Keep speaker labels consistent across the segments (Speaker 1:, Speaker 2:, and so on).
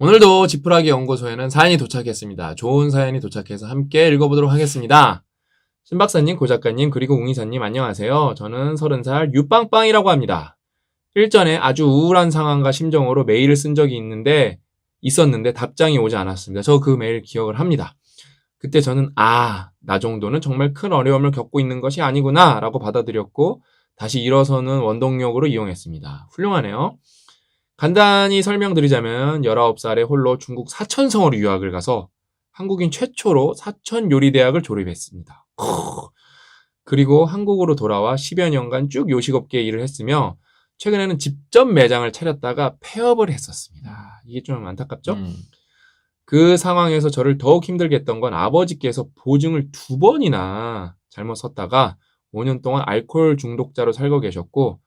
Speaker 1: 오늘도 지푸라기 연구소에는 사연이 도착했습니다. 좋은 사연이 도착해서 함께 읽어보도록 하겠습니다. 신박사님, 고작가님, 그리고 웅이사님 안녕하세요. 저는 30살 유빵빵이라고 합니다. 일전에 아주 우울한 상황과 심정으로 메일을 쓴 적이 있었는데 답장이 오지 않았습니다. 저 그 메일 기억을 합니다. 그때 저는 나 정도는 정말 큰 어려움을 겪고 있는 것이 아니구나 라고 받아들였고 다시 일어서는 원동력으로 이용했습니다. 훌륭하네요. 간단히 설명드리자면 19살에 홀로 중국 사천성으로 유학을 가서 한국인 최초로 사천요리대학을 졸업했습니다. 그리고 한국으로 돌아와 10여 년간 쭉 요식업계에 일을 했으며 최근에는 직접 매장을 차렸다가 폐업을 했었습니다. 이게 좀 안타깝죠? 그 상황에서 저를 더욱 힘들게 했던 건 아버지께서 보증을 2번이나 잘못 썼다가 5년 동안 알코올 중독자로 살고 계셨고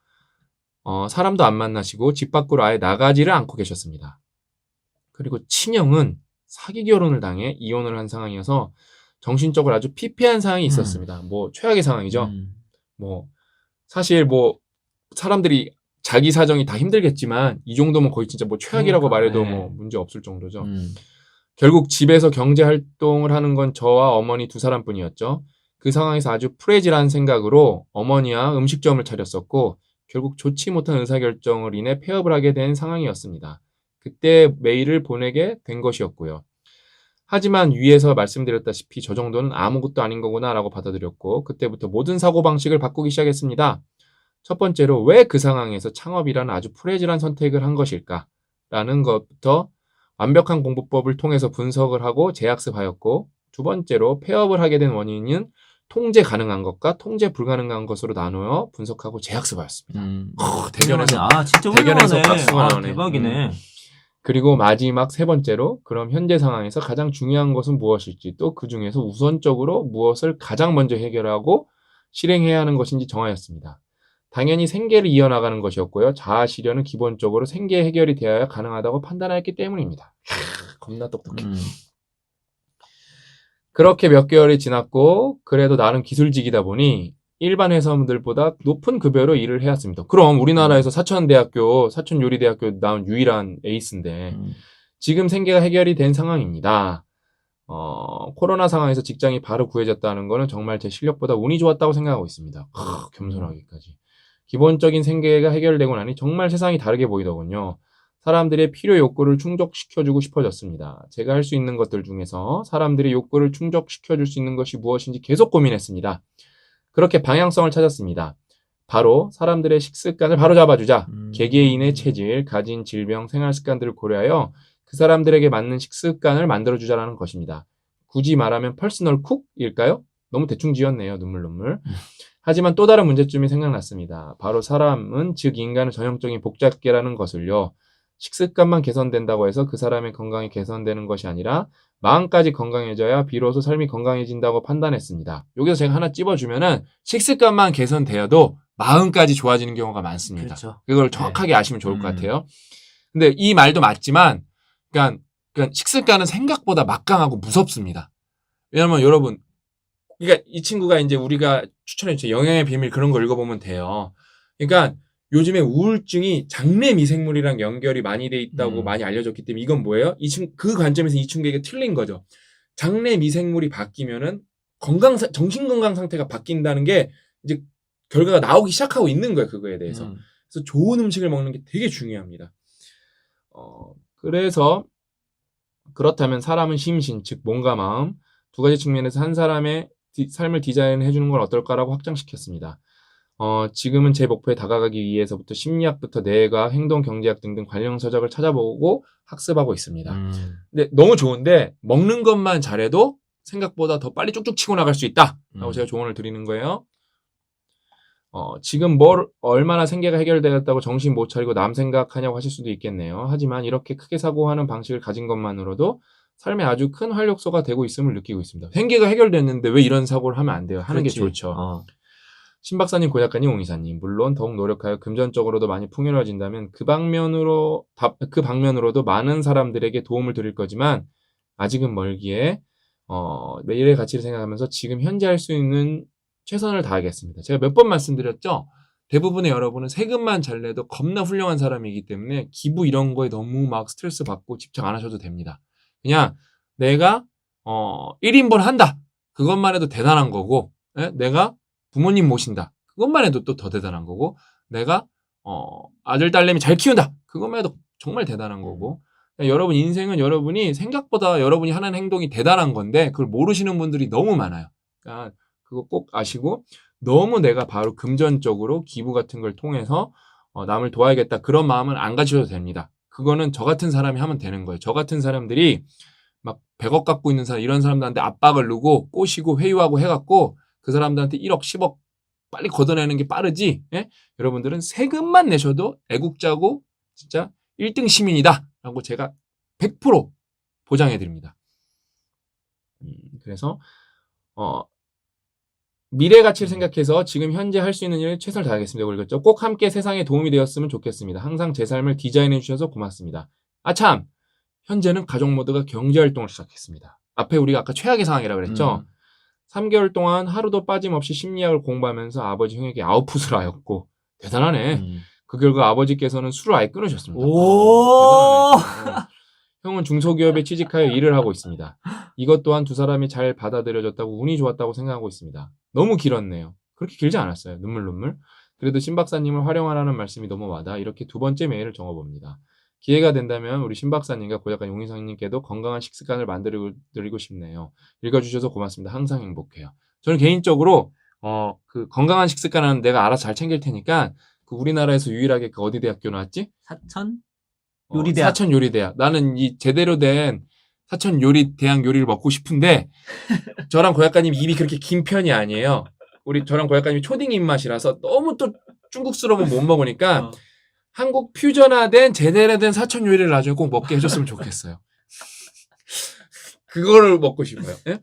Speaker 1: 사람도 안 만나시고 집 밖으로 아예 나가지를 않고 계셨습니다. 그리고 친형은 사기 결혼을 당해 이혼을 한 상황이어서 정신적으로 아주 피폐한 상황이 있었습니다. 뭐 최악의 상황이죠. 뭐 사실 뭐 사람들이 자기 사정이 다 힘들겠지만 이 정도면 거의 진짜 뭐 최악이라고 말해도 뭐 문제 없을 정도죠. 결국 집에서 경제 활동을 하는 건 저와 어머니 2사람뿐이었죠. 그 상황에서 아주 프레질한 생각으로 어머니와 음식점을 차렸었고 결국 좋지 못한 의사결정을 인해 폐업을 하게 된 상황이었습니다. 그때 메일을 보내게 된 것이었고요. 하지만 위에서 말씀드렸다시피 저 정도는 아무것도 아닌 거구나 라고 받아들였고 그때부터 모든 사고방식을 바꾸기 시작했습니다. 첫 번째로 왜 그 상황에서 창업이라는 아주 프레질한 선택을 한 것일까? 라는 것부터 완벽한 공부법을 통해서 분석을 하고 재학습하였고 두 번째로 폐업을 하게 된 원인은 통제 가능한 것과 통제 불가능한 것으로 나누어 분석하고 재학습하였습니다. 대견해서
Speaker 2: 진짜
Speaker 1: 대견해서
Speaker 2: 훌륭하네.
Speaker 1: 박수가 나오네.
Speaker 2: 대박이네.
Speaker 1: 그리고 마지막 3번째로 그럼 현재 상황에서 가장 중요한 것은 무엇일지 또 그 중에서 우선적으로 무엇을 가장 먼저 해결하고 실행해야 하는 것인지 정하였습니다. 당연히 생계를 이어나가는 것이었고요. 자아 실현은 기본적으로 생계 해결이 되어야 가능하다고 판단하였기 때문입니다. 겁나 똑똑해. 그렇게 몇 개월이 지났고 그래도 나름 기술직이다 보니 일반 회사원들보다 높은 급여로 일을 해왔습니다. 그럼 우리나라에서 사천요리대학교 나온 유일한 에이스인데 지금 생계가 해결이 된 상황입니다. 코로나 상황에서 직장이 바로 구해졌다는 거는 정말 제 실력보다 운이 좋았다고 생각하고 있습니다. 겸손하기까지. 기본적인 생계가 해결되고 나니 정말 세상이 다르게 보이더군요. 사람들의 필요 욕구를 충족시켜주고 싶어졌습니다. 제가 할 수 있는 것들 중에서 사람들의 욕구를 충족시켜줄 수 있는 것이 무엇인지 계속 고민했습니다. 그렇게 방향성을 찾았습니다. 바로 사람들의 식습관을 바로잡아주자. 개개인의 체질, 가진 질병, 생활습관들을 고려하여 그 사람들에게 맞는 식습관을 만들어주자라는 것입니다. 굳이 말하면 퍼스널 쿡일까요? 너무 대충 지었네요. 눈물. 하지만 또 다른 문제점이 생각났습니다. 바로 사람은 즉 인간은 전형적인 복잡계라는 것을요. 식습관만 개선된다고 해서 그 사람의 건강이 개선되는 것이 아니라 마음까지 건강해져야 비로소 삶이 건강해진다고 판단했습니다. 여기서 제가 하나 찝어주면은 식습관만 개선되어도 마음까지 좋아지는 경우가 많습니다.
Speaker 2: 그렇죠.
Speaker 1: 그걸 정확하게 아시면 좋을 것 같아요. 근데 이 말도 맞지만 그러니까 식습관은 생각보다 막강하고 무섭습니다. 왜냐면 여러분 그러니까 이 친구가 이제 우리가 추천해주신 영양의 비밀 그런 거 읽어보면 돼요. 그러니까 요즘에 우울증이 장내 미생물이랑 연결이 많이 돼 있다고 많이 알려졌기 때문에 이건 뭐예요? 그 관점에서 이 친구에게 틀린 거죠. 장내 미생물이 바뀌면은 정신 건강 상태가 바뀐다는 게 이제 결과가 나오기 시작하고 있는 거예요. 그거에 대해서. 그래서 좋은 음식을 먹는 게 되게 중요합니다. 그래서 그렇다면 사람은 심신, 즉 몸과 마음 두 가지 측면에서 한 사람의 삶을 디자인해 주는 건 어떨까라고 확장시켰습니다. 지금은 제 목표에 다가가기 위해서부터 심리학부터 뇌과학, 행동 경제학 등등 관련 서적을 찾아보고 학습하고 있습니다. 근데 너무 좋은데 먹는 것만 잘해도 생각보다 더 빨리 쭉쭉 치고 나갈 수 있다라고 제가 조언을 드리는 거예요. 지금 얼마나 생계가 해결되었다고 정신 못 차리고 남 생각하냐고 하실 수도 있겠네요. 하지만 이렇게 크게 사고하는 방식을 가진 것만으로도 삶에 아주 큰 활력소가 되고 있음을 느끼고 있습니다. 생계가 해결됐는데 왜 이런 사고를 하면 안 돼요? 하는 게 좋죠. 신 박사님, 고 작가님, 옹이사님, 물론 더욱 노력하여 금전적으로도 많이 풍요로워진다면 그 방면으로도 많은 사람들에게 도움을 드릴 거지만 아직은 멀기에 매일의 가치를 생각하면서 지금 현재 할 수 있는 최선을 다하겠습니다. 제가 몇 번 말씀드렸죠? 대부분의 여러분은 세금만 잘 내도 겁나 훌륭한 사람이기 때문에 기부 이런 거에 너무 막 스트레스 받고 집착 안 하셔도 됩니다. 그냥 내가 1인분 한다. 그것만 해도 대단한 거고, 예? 내가 부모님 모신다. 그것만 해도 또 더 대단한 거고, 내가 아들 딸내미 잘 키운다. 그것만 해도 정말 대단한 거고, 여러분 인생은 여러분이 생각보다 여러분이 하는 행동이 대단한 건데 그걸 모르시는 분들이 너무 많아요. 그러니까 그거 꼭 아시고 너무 내가 바로 금전적으로 기부 같은 걸 통해서 남을 도와야겠다 그런 마음은 안 가지셔도 됩니다. 그거는 저 같은 사람이 하면 되는 거예요. 저 같은 사람들이 막 100억 갖고 있는 사람 이런 사람들한테 압박을 누고 꼬시고 회유하고 해갖고 그 사람들한테 1억 10억 빨리 걷어내는 게 빠르지. 예? 여러분들은 세금만 내셔도 애국자고 진짜 1등 시민이다 라고 제가 100% 보장해 드립니다. 그래서 미래 가치를 생각해서 지금 현재 할 수 있는 일을 최선을 다하겠습니다. 그리고 꼭 함께 세상에 도움이 되었으면 좋겠습니다. 항상 제 삶을 디자인해 주셔서 고맙습니다. 아참! 현재는 가족 모두가 경제활동을 시작했습니다. 앞에 우리가 아까 최악의 상황이라고 그랬죠? 3개월 동안 하루도 빠짐없이 심리학을 공부하면서 아버지 형에게 아웃풋을 하였고 대단하네. 그 결과 아버지께서는 술을 아예 끊으셨습니다. 대단하네. 형은 중소기업에 취직하여 일을 하고 있습니다. 이것 또한 두 사람이 잘 받아들여졌다고 운이 좋았다고 생각하고 있습니다. 너무 길었네요. 그렇게 길지 않았어요. 눈물. 그래도 신 박사님을 활용하라는 말씀이 너무 와닿아 이렇게 두 번째 메일을 적어봅니다. 기회가 된다면 우리 신 박사님과 고작가 용희상님께도 건강한 식습관을 만들어드리고 싶네요. 읽어주셔서 고맙습니다. 항상 행복해요. 저는 개인적으로 그 건강한 식습관은 내가 알아서 잘 챙길 테니까 그 우리나라에서 유일하게 그 어디 대학교 나왔지?
Speaker 2: 사천 요리대학.
Speaker 1: 사천 요리대학. 나는 이 제대로 된 사천 요리대학 요리를 먹고 싶은데 저랑 고작가님 입이 그렇게 긴 편이 아니에요. 저랑 고작가님이 초딩 입맛이라서 너무 또 중국스러우면 못 먹으니까 한국 퓨전화된 제대로 된 사천 요리를 나중에 꼭 먹게 해줬으면 좋겠어요. 그거를 먹고 싶어요. 예?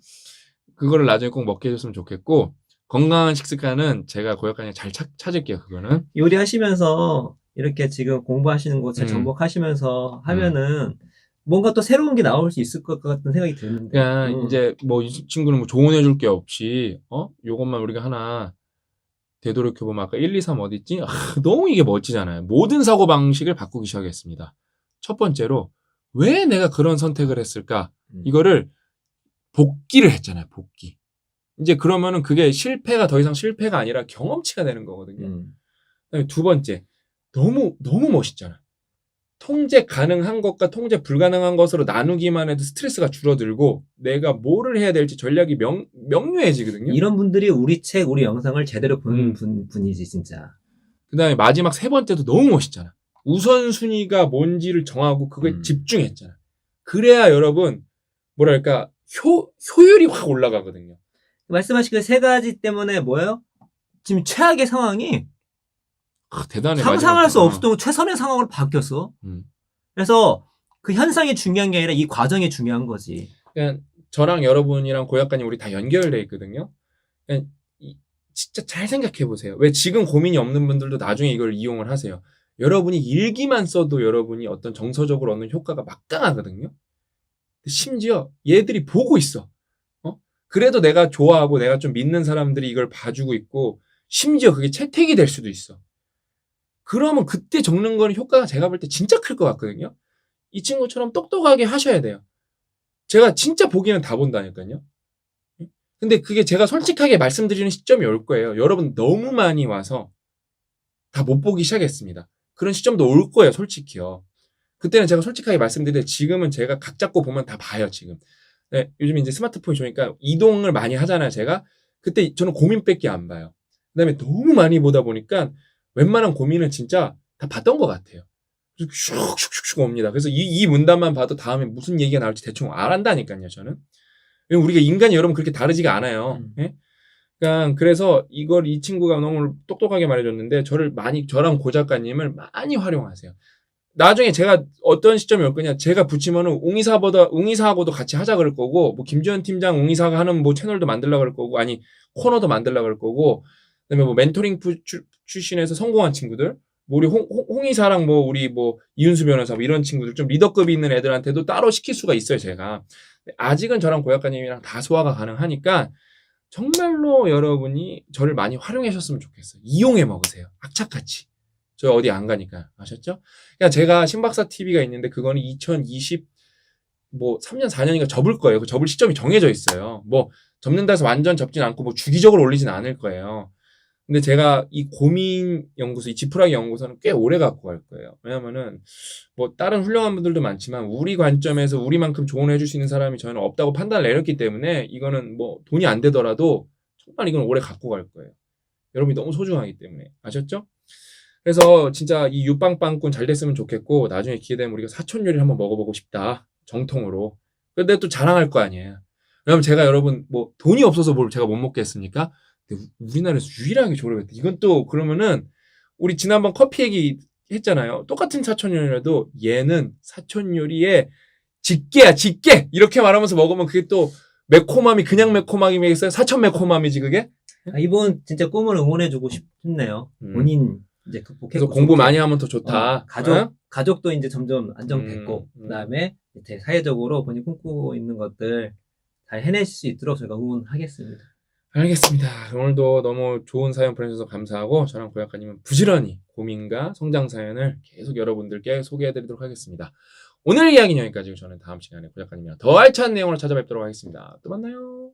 Speaker 1: 그거를 나중에 꼭 먹게 해줬으면 좋겠고 건강한 식습관은 제가 고약간에 잘 찾을게요. 그거는
Speaker 2: 요리하시면서 이렇게 지금 공부하시는 거 잘 접목하시면서 하면은 뭔가 또 새로운 게 나올 수 있을 것 같은 생각이 드는데.
Speaker 1: 그냥 이제 뭐 이 친구는 뭐 조언해줄 게 없이 요것만 우리가 하나 되돌이켜보면 아까 1, 2, 3 어디 있지? 너무 이게 멋지잖아요. 모든 사고방식을 바꾸기 시작했습니다. 첫 번째로 왜 내가 그런 선택을 했을까? 이거를 복기를 했잖아요. 복기. 이제 그러면은 그게 실패가 더 이상 실패가 아니라 경험치가 되는 거거든요. 그다음에 두 번째, 너무 멋있잖아. 통제 가능한 것과 통제 불가능한 것으로 나누기만 해도 스트레스가 줄어들고 내가 뭐를 해야 될지 전략이 명료해지거든요.
Speaker 2: 이런 분들이 우리 책, 우리 영상을 제대로 보는 분이지 진짜.
Speaker 1: 그 다음에 마지막 세 번째도 너무 멋있잖아. 우선순위가 뭔지를 정하고 그거에 집중했잖아. 그래야 여러분 뭐랄까 효율이 확 올라가거든요.
Speaker 2: 말씀하신 그 세 가지 때문에 뭐예요? 지금 최악의 상황이
Speaker 1: 대단해.
Speaker 2: 상상할 수 없었던 최선의 상황으로 바뀌었어. 그래서 그 현상이 중요한 게 아니라 이 과정이 중요한 거지.
Speaker 1: 그냥 저랑 여러분이랑 고약간이 우리 다 연결돼 있거든요. 그냥 진짜 잘 생각해 보세요. 왜 지금 고민이 없는 분들도 나중에 이걸 이용을 하세요. 여러분이 일기만 써도 여러분이 어떤 정서적으로 얻는 효과가 막강하거든요. 심지어 얘들이 보고 있어. 그래도 내가 좋아하고 내가 좀 믿는 사람들이 이걸 봐주고 있고 심지어 그게 채택이 될 수도 있어. 그러면 그때 적는 거는 효과가 제가 볼 때 진짜 클 것 같거든요. 이 친구처럼 똑똑하게 하셔야 돼요. 제가 진짜 보기는 다 본다니까요. 근데 그게 제가 솔직하게 말씀드리는 시점이 올 거예요. 여러분 너무 많이 와서 다 못 보기 시작했습니다. 그런 시점도 올 거예요. 솔직히요. 그때는 제가 솔직하게 말씀드리는데 지금은 제가 각 잡고 보면 다 봐요. 지금. 네, 요즘 이제 스마트폰이 좋으니까 이동을 많이 하잖아요. 제가. 그때 저는 고민밖에 안 봐요. 그 다음에 너무 많이 보다 보니까 웬만한 고민은 진짜 다 봤던 것 같아요. 슉슉슉슉 옵니다. 그래서 이 문단만 봐도 다음에 무슨 얘기가 나올지 대충 알았다니까요, 저는. 우리가 인간이 여러분 그렇게 다르지가 않아요. 예? 그러니까 그래서 이 친구가 너무 똑똑하게 말해줬는데 저랑 고 작가님을 많이 활용하세요. 나중에 제가 어떤 시점이 올 거냐, 제가 붙이면은 웅이사하고도 같이 하자 그럴 거고, 뭐 김주현 팀장 웅이사가 하는 뭐 채널도 만들려고 그럴 거고, 아니 코너도 만들려고 그럴 거고, 그다음에 뭐 멘토링 출신에서 성공한 친구들, 뭐 우리 홍이사랑 뭐 우리 뭐 이윤수 변호사 뭐 이런 친구들 좀 리더급이 있는 애들한테도 따로 시킬 수가 있어요. 제가 아직은 저랑 고약가님이랑 다 소화가 가능하니까 정말로 여러분이 저를 많이 활용하셨으면 좋겠어요. 이용해 먹으세요. 악착같이. 저 어디 안 가니까. 아셨죠? 그러니까 제가 신박사 TV가 있는데 그거는 2020 뭐 3년 4년인가 접을 거예요. 그 접을 시점이 정해져 있어요. 뭐 접는다 해서 완전 접진 않고 뭐 주기적으로 올리진 않을 거예요. 근데 제가 이 고민 연구소, 이 지푸라기 연구소는 꽤 오래 갖고 갈 거예요. 왜냐면은 뭐 다른 훌륭한 분들도 많지만 우리 관점에서 우리만큼 조언을 해줄 수 있는 사람이 저는 없다고 판단을 내렸기 때문에 이거는 뭐 돈이 안 되더라도 정말 이건 오래 갖고 갈 거예요. 여러분이 너무 소중하기 때문에. 아셨죠? 그래서 진짜 이 육빵빵꾼 잘 됐으면 좋겠고 나중에 기회 되면 우리가 사촌 요리를 한번 먹어보고 싶다. 정통으로. 근데 또 자랑할 거 아니에요. 왜냐면 제가 여러분 뭐 돈이 없어서 뭘 제가 못 먹겠습니까? 근데 우리나라에서 유일하게 졸업했다. 이건 또 그러면은 우리 지난번 커피 얘기 했잖아요. 똑같은 사촌 요리라도 얘는 사촌 요리의 직계야 직계 이렇게 말하면서 먹으면 그게 또 매콤함이 그냥 매콤함이겠어요? 사촌 매콤함이지 그게?
Speaker 2: 이번 진짜 꿈을 응원해주고 싶네요. 본인 이제 극복했고.
Speaker 1: 그래서 공부 많이 하면 더 좋다.
Speaker 2: 가족도 이제 점점 안정됐고, 그다음에 이제 사회적으로 본인 꿈꾸고 있는 것들 잘 해내실 수 있도록 저희가 응원하겠습니다.
Speaker 1: 알겠습니다. 오늘도 너무 좋은 사연 보내주셔서 감사하고 저랑 고약가님은 부지런히 고민과 성장 사연을 계속 여러분들께 소개해드리도록 하겠습니다. 오늘 이야기는 여기까지고 저는 다음 시간에 고약가님이랑 더 알찬 내용으로 찾아뵙도록 하겠습니다. 또 만나요.